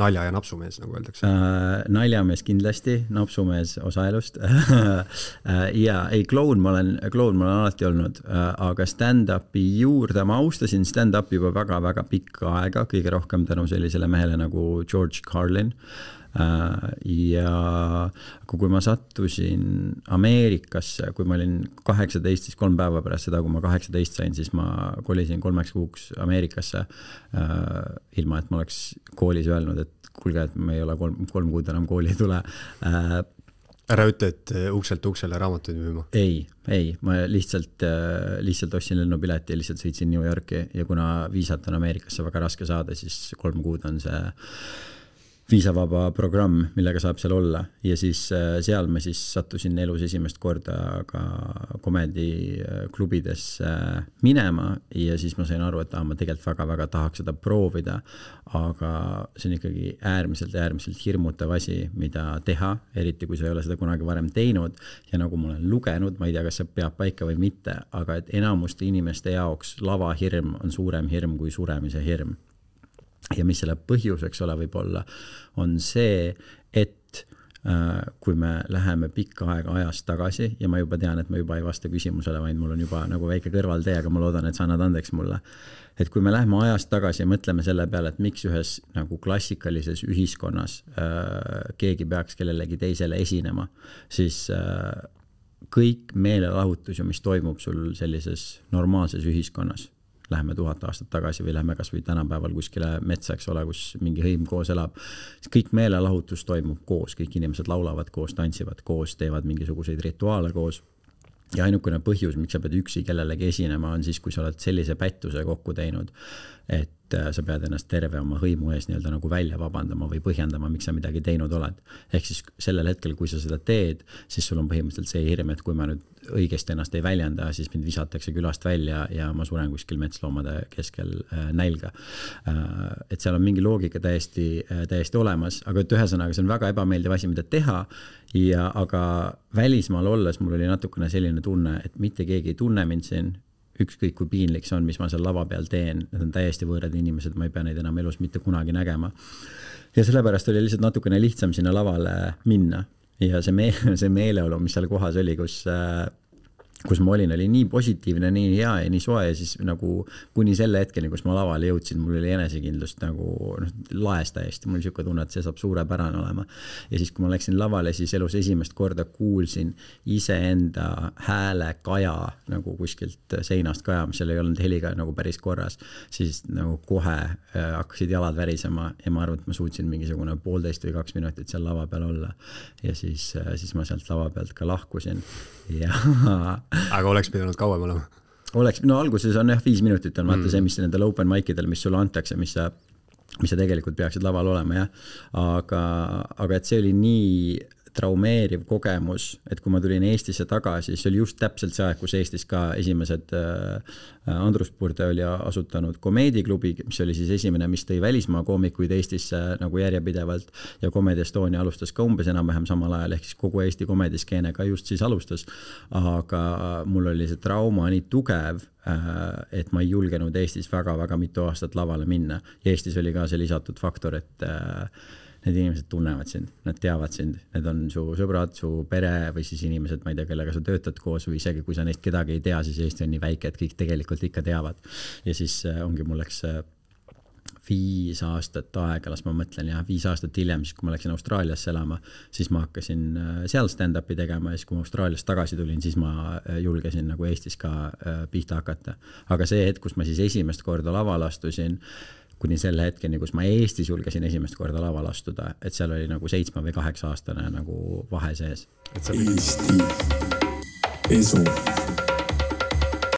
nalja- ja napsumees, nagu öeldakse. Naljamees kindlasti, napsumees osa elust. Ja ei, kloun ma olen alati olnud, aga stand-upi juurde, ma austasin stand-upi juba väga-väga pikka aega, kõige rohkem tänu sellisele mehele nagu George Carlin. Ja kui ma sattusin Ameerikasse, kui ma olin 18, siis 3 päeva pärast seda, kui ma 18 sain, siis ma kolisin 3 kuuks Ameerikasse, ilma et ma oleks koolis öelnud, et kuulge, et me ei ole 3 kuud enam kooli ei tule. Ära ütle, et ukselt uksele raamatuid müüma. Ei, ma lihtsalt ostsin lennupileti ja lihtsalt sõitsin New Yorki ja kuna viisat on Ameerikasse väga raske saada, siis 3 kuud on see viisavaba programm, millega saab seal olla ja siis seal ma siis sattusin elus esimest korda ka komediklubidesse minema ja siis ma sain aru, et ma tegelikult väga-väga tahaks seda proovida, aga see on ikkagi äärmiselt hirmutav asi, mida teha, eriti kui sa ei ole seda kunagi varem teinud ja nagu ma olen lugenud, ma ei tea, kas see peab paika või mitte, aga et enamuste inimeste jaoks lavahirm on suurem hirm kui suremise hirm. Ja mis selle põhjuseks ole võib olla, on see, et kui me läheme pikka aega ajast tagasi ja ma juba tean, et ma juba ei vasta küsimusele, vaid mul on juba nagu väike kõrvaltee, aga ma loodan, et sa annad andeks mulle. Et kui me läheme ajast tagasi ja mõtleme selle peale, et miks ühes nagu klassikalises ühiskonnas keegi peaks kellelegi teisele esinema, siis kõik meelelahutus, mis toimub sul sellises normaalses ühiskonnas, läheme 1000 aastat tagasi või läheme kas või tänapäeval kuskile metsa, eks ole, kus mingi hõim koos elab. Kõik meelelahutus toimub koos, kõik inimesed laulavad koos, tantsivad koos, teevad mingisuguseid rituaale koos. Ja ainukene põhjus, miks sa pead üksi kellelegi esinema, on siis, kui sa oled sellise pättuse kokku teinud, et sa pead ennast terve oma hõimu ees nii-öelda nagu välja vabandama või põhjendama, miks sa midagi teinud oled. Ehk siis sellel hetkel, kui sa seda teed, siis sul on põhimõtteliselt see hirm, et kui ma nüüd õigesti ennast ei väljenda, siis mind visatakse külast välja ja ma suren kuskil metsloomade keskel nälga. Et seal on mingi loogika täiesti olemas, aga et ühesõnaga see on väga ebameeldiv asi, mida teha, aga välismaal olles mul oli natukene selline tunne, et mitte keegi ei tunne mind siin, ükskõik kui piinlik see on, mis ma seal lava peal teen, need on täiesti võõrad inimesed, ma ei pea neid enam elus mitte kunagi nägema. Ja sellepärast oli lihtsalt natukene lihtsam sinna lavale minna ja see meeleolu, mis seal kohas oli, kus ma olin, oli nii positiivne, nii hea ja nii soe ja siis nagu kuni selle hetkeni, kus ma lavale jõudsin, mul oli enesekindlust nagu laes täiesti, mul oli siuke tunne, et see saab suurepärane olema. Ja siis, kui ma läksin lavale, siis elus esimest korda kuulsin iseenda hääle kaja nagu kuskilt seinast kaja, mis seal ei olnud heliga nagu päris korras, siis nagu kohe hakkasid jalad värisema ja ma arvan, et ma suutsin mingisugune 1,5 või 2 minutit seal lava peal olla ja siis ma sealt lava pealt ka lahkusin ja aga oleks pidanud kauem olema? Alguses on 5 minutit on vaata see, mis nendel open mic'idel, mis sulle antakse, mis sa tegelikult peaksid laval olema, aga et see oli nii traumeeriv kogemus, et kui ma tulin Eestisse tagasi, siis oli just täpselt see aeg, kus Eestis ka esimesed Andrus Purde oli asutanud komeediklubi, mis oli siis esimene, mis tõi välismaa koomikuid Eestisse nagu järjepidevalt ja Comedy Estonia alustas ka umbes enam-vähem samal ajal, ehk siis kogu Eesti komediskeene ka just siis alustas, aga mul oli see trauma nii tugev, et ma ei julgenud Eestis väga-väga mitu aastat lavale minna ja Eestis oli ka see lisatud faktor, et need inimesed tunnevad sind, nad teavad sind, need on su sõbrad, su pere või siis inimesed, ma ei tea, kellega sa töötad koos või isegi kui sa neist kedagi ei tea, siis Eesti on nii väike, et kõik tegelikult ikka teavad. Ja siis ongi mul läks 5 aastat aega, las ma mõtlen 5 aastat hiljem, siis kui ma läksin Austraaliasse elama, siis ma hakkasin seal stand-upi tegema ja siis kui ma Austraaliast tagasi tulin, siis ma julgesin nagu Eestis ka pihta hakata. Aga see hetk, kus ma siis esimest korda laval astusin, kuni selle hetkeni, kus ma Eestis julgesin esimest korda laval astuda, et seal oli nagu 7 või 8 aastane nagu vahe sees. Eesti esu.